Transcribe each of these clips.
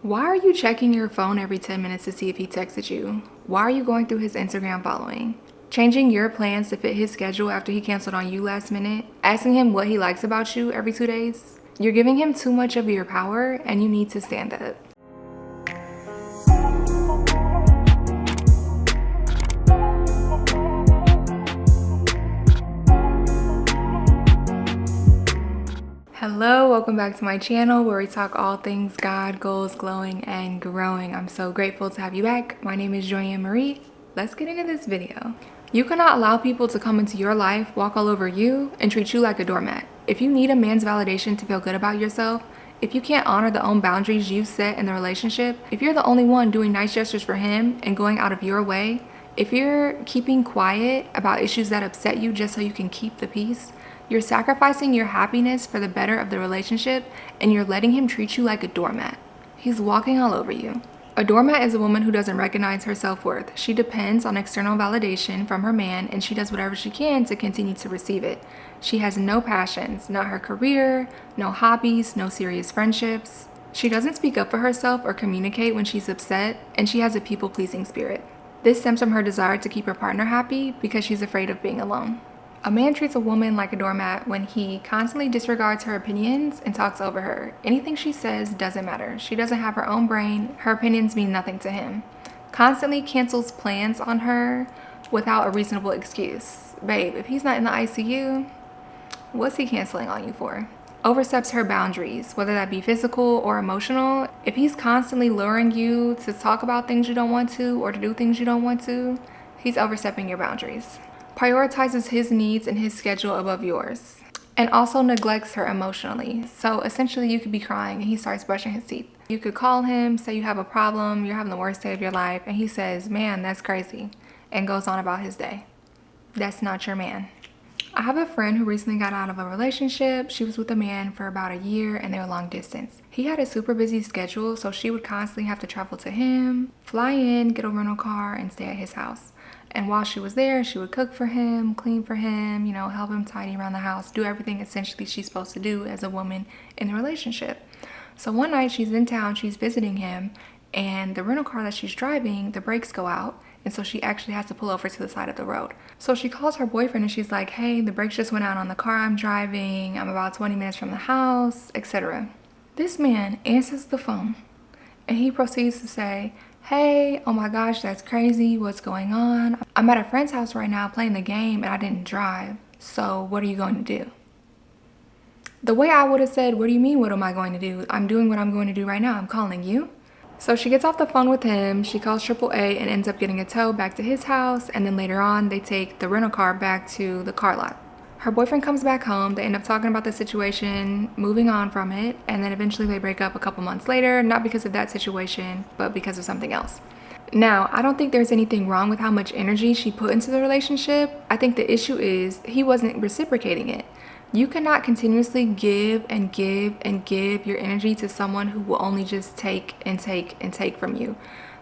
Why are you checking your phone every 10 minutes to see if he texted you? Why are you going through his Instagram following? Changing your plans to fit his schedule after he canceled on you last minute? Asking him what he likes about you every 2 days? You're giving him too much of your power and you need to stand up. Hello, welcome back to my channel where we talk all things God, goals, glowing, and growing. I'm so grateful to have you back. My name is Joanne Marie. Let's get into this video. You cannot allow people to come into your life, walk all over you, and treat you like a doormat. If you need a man's validation to feel good about yourself, if you can't honor the own boundaries you've set in the relationship, if you're the only one doing nice gestures for him and going out of your way, if you're keeping quiet about issues that upset you just so you can keep the peace, you're sacrificing your happiness for the better of the relationship, and you're letting him treat you like a doormat. He's walking all over you. A doormat is a woman who doesn't recognize her self-worth. She depends on external validation from her man, and she does whatever she can to continue to receive it. She has no passions, not her career, no hobbies, no serious friendships. She doesn't speak up for herself or communicate when she's upset, and she has a people-pleasing spirit. This stems from her desire to keep her partner happy because she's afraid of being alone. A man treats a woman like a doormat when he constantly disregards her opinions and talks over her. Anything she says doesn't matter. She doesn't have her own brain. Her opinions mean nothing to him. Constantly cancels plans on her without a reasonable excuse. Babe, if he's not in the ICU, what's he canceling on you for? Oversteps her boundaries, whether that be physical or emotional. If he's constantly luring you to talk about things you don't want to or to do things you don't want to, he's overstepping your boundaries. Prioritizes his needs and his schedule above yours, and also neglects her emotionally. So essentially you could be crying and he starts brushing his teeth. You could call him, say you have a problem, you're having the worst day of your life, and he says, "Man, that's crazy," and goes on about his day. That's not your man. I have a friend who recently got out of a relationship. She was with a man for about a year and they were long distance. He had a super busy schedule, so she would constantly have to travel to him, fly in, get a rental car, and stay at his house. And while she was there, she would cook for him, clean for him, help him tidy around the house, do everything essentially she's supposed to do as a woman in the relationship. So one night she's in town, she's visiting him, and the rental car that she's driving, the brakes go out, and so she actually has to pull over to the side of the road. So she calls her boyfriend and she's like, "Hey, the brakes just went out on the car I'm driving, I'm about 20 minutes from the house," etc. This man answers the phone and he proceeds to say, "Hey, oh my gosh, that's crazy, what's going on? I'm at a friend's house right now playing the game and I didn't drive, so what are you going to do?" The way I would have said, "What do you mean, what am I going to do? I'm doing what I'm going to do right now, I'm calling you." So she gets off the phone with him, she calls AAA and ends up getting a tow back to his house, and then later on they take the rental car back to the car lot. Her boyfriend comes back home, they end up talking about the situation, moving on from it, and then eventually they break up a couple months later, not because of that situation, but because of something else. Now, I don't think there's anything wrong with how much energy she put into the relationship. I think the issue is he wasn't reciprocating it. You cannot continuously give and give and give your energy to someone who will only just take and take and take from you.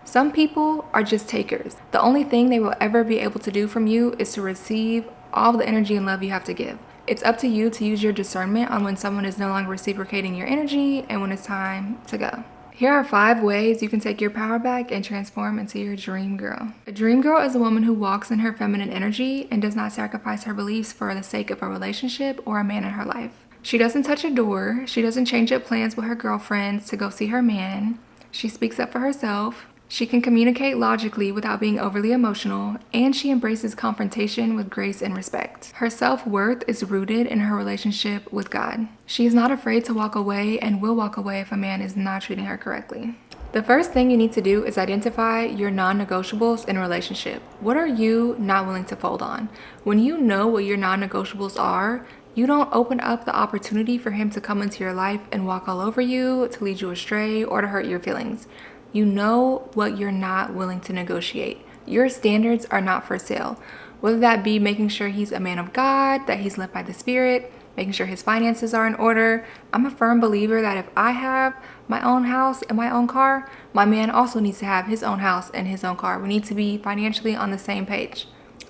Some people are just takers. The only thing they will ever be able to do from you is to receive all the energy and love you have to give. It's up to you to use your discernment on when someone is no longer reciprocating your energy and when it's time to go. Here are 5 ways you can take your power back and transform into your dream girl. A dream girl is a woman who walks in her feminine energy and does not sacrifice her beliefs for the sake of a relationship or a man in her life. She doesn't touch a door. She doesn't change up plans with her girlfriends to go see her man. She speaks up for herself. She can communicate logically without being overly emotional, and she embraces confrontation with grace and respect. Her self-worth is rooted in her relationship with God. She is not afraid to walk away and will walk away if a man is not treating her correctly. The first thing you need to do is identify your non-negotiables in a relationship. What are you not willing to fold on? When you know what your non-negotiables are, you don't open up the opportunity for him to come into your life and walk all over you, to lead you astray, or to hurt your feelings. You know what you're not willing to negotiate. Your standards are not for sale. Whether that be making sure he's a man of God, that he's led by the Spirit, making sure his finances are in order. I'm a firm believer that if I have my own house and my own car, my man also needs to have his own house and his own car. We need to be financially on the same page.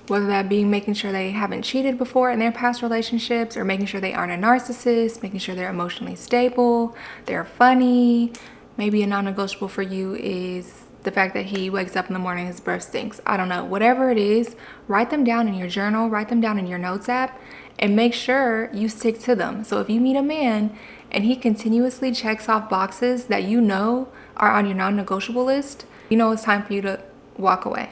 Whether that be making sure they haven't cheated before in their past relationships, or making sure they aren't a narcissist, making sure they're emotionally stable, they're funny, Maybe a non-negotiable for you is the fact that he wakes up in the morning, his breath stinks. I don't know. Whatever it is, write them down in your journal, write them down in your notes app, and make sure you stick to them. So if you meet a man and he continuously checks off boxes that you know are on your non-negotiable list, you know it's time for you to walk away.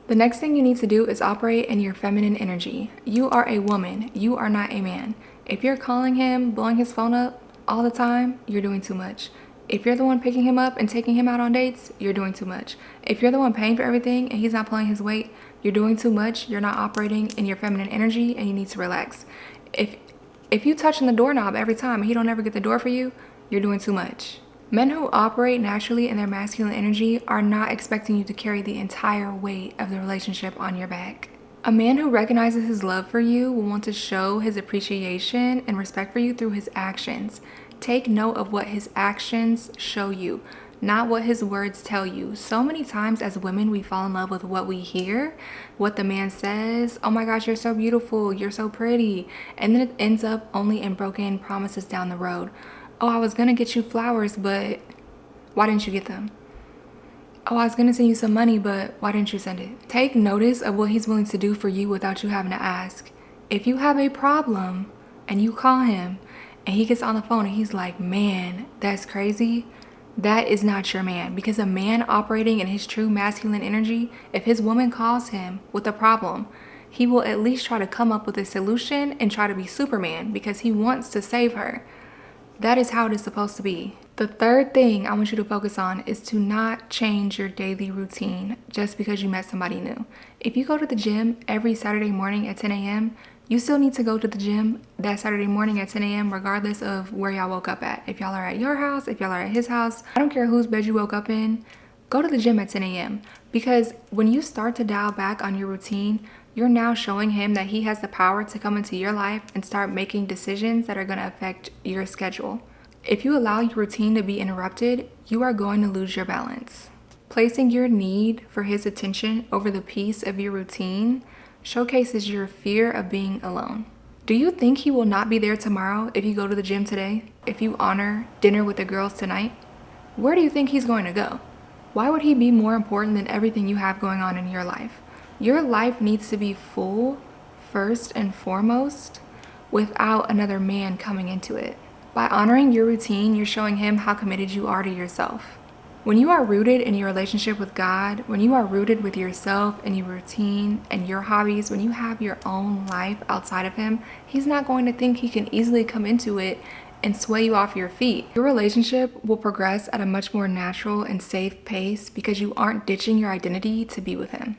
The next thing you need to do is operate in your feminine energy. You are a woman. You are not a man. If you're calling him, blowing his phone up all the time, you're doing too much. If you're the one picking him up and taking him out on dates, you're doing too much. If you're the one paying for everything and he's not pulling his weight, you're doing too much. You're not operating in your feminine energy and you need to relax. If you touching the doorknob every time and he don't ever get the door for you, you're doing too much. Men who operate naturally in their masculine energy are not expecting you to carry the entire weight of the relationship on your back. A man who recognizes his love for you will want to show his appreciation and respect for you through his actions. Take note of what his actions show you, not what his words tell you. So many times as women, we fall in love with what we hear, what the man says. Oh my gosh, you're so beautiful, you're so pretty. And then it ends up only in broken promises down the road. Oh, I was gonna get you flowers, but why didn't you get them? Oh, I was gonna send you some money, but why didn't you send it? Take notice of what he's willing to do for you without you having to ask. If you have a problem and you call him and he gets on the phone and he's like, man, that's crazy, that is not your man. Because a man operating in his true masculine energy, if his woman calls him with a problem, he will at least try to come up with a solution and try to be Superman because he wants to save her. That is how it is supposed to be. The third thing I want you to focus on is to not change your daily routine just because you met somebody new. If you go to the gym every Saturday morning at 10 a.m., you still need to go to the gym that Saturday morning at 10 a.m. regardless of where y'all woke up at. If y'all are at your house, if y'all are at his house, I don't care whose bed you woke up in, go to the gym at 10 a.m. Because when you start to dial back on your routine, you're now showing him that he has the power to come into your life and start making decisions that are going to affect your schedule. If you allow your routine to be interrupted, you are going to lose your balance. Placing your need for his attention over the peace of your routine showcases your fear of being alone. Do you think he will not be there tomorrow if you go to the gym today? If you honor dinner with the girls tonight? Where do you think he's going to go? Why would he be more important than everything you have going on in your life? Your life needs to be full, first and foremost, without another man coming into it. By honoring your routine, you're showing him how committed you are to yourself. When you are rooted in your relationship with God, when you are rooted with yourself and your routine and your hobbies, when you have your own life outside of him, he's not going to think he can easily come into it and sway you off your feet. Your relationship will progress at a much more natural and safe pace because you aren't ditching your identity to be with him.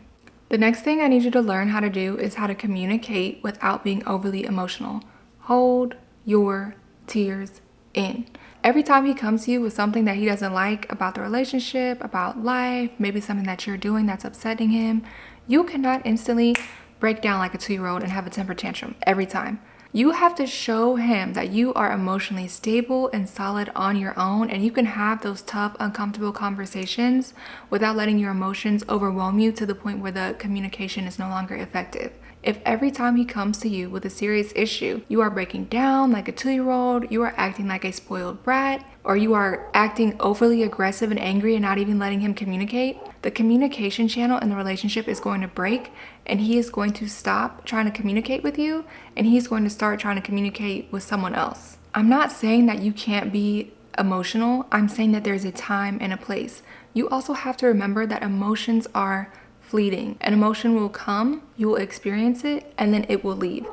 The next thing I need you to learn how to do is how to communicate without being overly emotional. Hold your tears in. Every time he comes to you with something that he doesn't like about the relationship, about life, maybe something that you're doing that's upsetting him, you cannot instantly break down like a 2-year-old and have a temper tantrum every time. You have to show him that you are emotionally stable and solid on your own, and you can have those tough, uncomfortable conversations without letting your emotions overwhelm you to the point where the communication is no longer effective. If every time he comes to you with a serious issue, you are breaking down like a 2-year-old, you are acting like a spoiled brat, or you are acting overly aggressive and angry and not even letting him communicate, the communication channel in the relationship is going to break, and he is going to stop trying to communicate with you, and he's going to start trying to communicate with someone else. I'm not saying that you can't be emotional. I'm saying that there's a time and a place. You also have to remember that emotions are fleeting. An emotion will come, you will experience it, and then it will leave.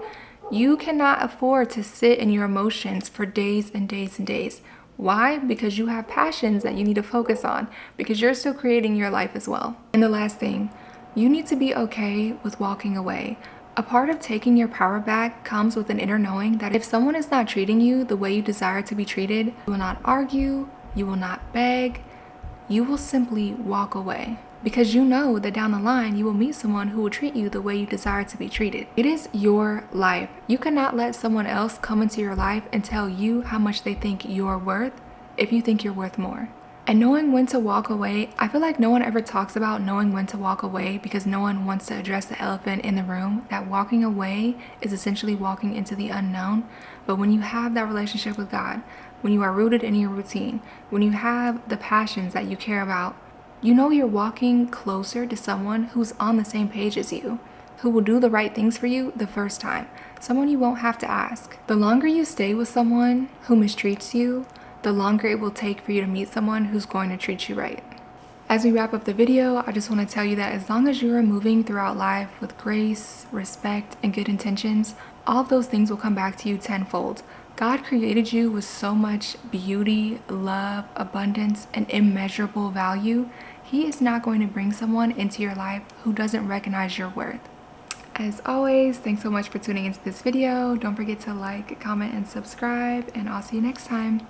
You cannot afford to sit in your emotions for days and days and days. Why? Because you have passions that you need to focus on, because you're still creating your life as well. And the last thing, you need to be okay with walking away. A part of taking your power back comes with an inner knowing that if someone is not treating you the way you desire to be treated, you will not argue, you will not beg, you will simply walk away. Because you know that down the line, you will meet someone who will treat you the way you desire to be treated. It is your life. You cannot let someone else come into your life and tell you how much they think you're worth if you think you're worth more. And knowing when to walk away, I feel like no one ever talks about knowing when to walk away because no one wants to address the elephant in the room, that walking away is essentially walking into the unknown. But when you have that relationship with God, when you are rooted in your routine, when you have the passions that you care about, you know you're walking closer to someone who's on the same page as you, who will do the right things for you the first time, someone you won't have to ask. The longer you stay with someone who mistreats you, the longer it will take for you to meet someone who's going to treat you right. As we wrap up the video, I just want to tell you that as long as you are moving throughout life with grace, respect, and good intentions, all of those things will come back to you tenfold. God created you with so much beauty, love, abundance, and immeasurable value. He is not going to bring someone into your life who doesn't recognize your worth. As always, thanks so much for tuning into this video. Don't forget to like, comment, and subscribe, and I'll see you next time.